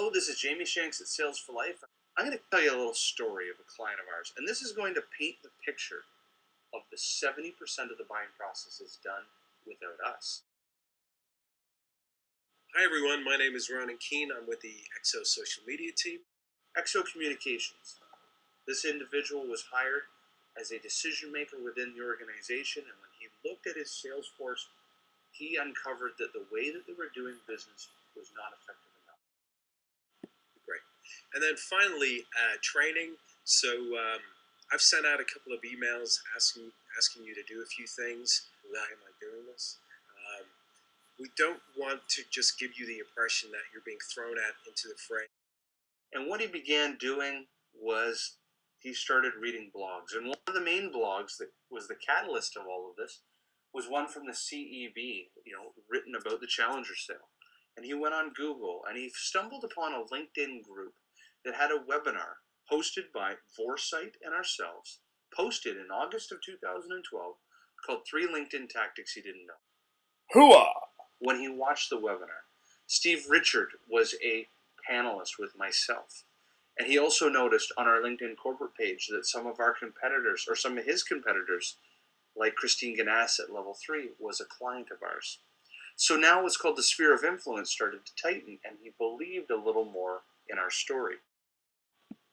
Hello, this is Jamie Shanks at Sales for Life. I'm going to tell you a little story of a client of ours, and this is going to paint the picture of the 70% of the buying process is done without us. Hi everyone, my name is Ronan Keane. I'm with the EXO social media team. EXO Communications. This individual was hired as a decision maker within the organization, and when he looked at his sales force, he uncovered that the way that they were doing business was not effective enough. Great. And then finally, training. So I've sent out a couple of emails asking you to do a few things. Why am I doing this? We don't want to just give you the impression that you're being thrown into the fray. And what he began doing was he started reading blogs. And one of the main blogs that was the catalyst of all of this was one from the CEB, written about the Challenger sale. And he went on Google and he stumbled upon a LinkedIn group that had a webinar hosted by Vorsight and ourselves, posted in August of 2012, called 3 LinkedIn Tactics He Didn't Know. Hooah! When he watched the webinar, Steve Richard was a panelist with myself. And he also noticed on our LinkedIn corporate page that some of our competitors, or some of his competitors, like Christine Ganas at Level 3, was a client of ours. So now what's called the sphere of influence started to tighten, and he believed a little more in our story.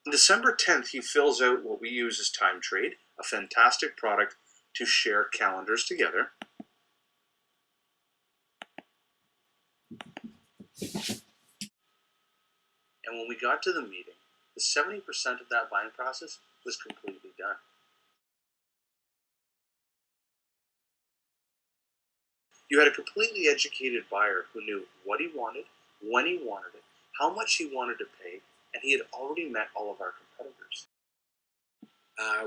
On December 10th, he fills out what we use as Time Trade, a fantastic product to share calendars together. And when we got to the meeting, the 70% of that buying process was completely done. You had a completely educated buyer who knew what he wanted, when he wanted it, how much he wanted to pay, and he had already met all of our competitors.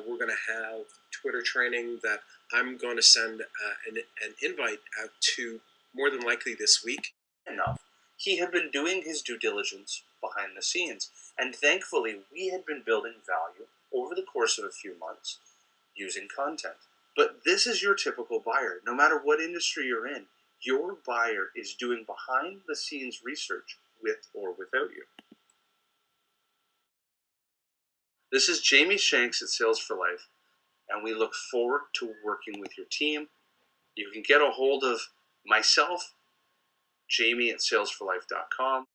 We're going to have Twitter training that I'm going to send an invite out to more than likely this week. Enough. He had been doing his due diligence behind the scenes, and thankfully we had been building value over the course of a few months using content. But this is your typical buyer. No matter what industry you're in, your buyer is doing behind the scenes research with or without you. This is Jamie Shanks at Sales for Life, and we look forward to working with your team. You can get a hold of myself, Jamie at salesforlife.com.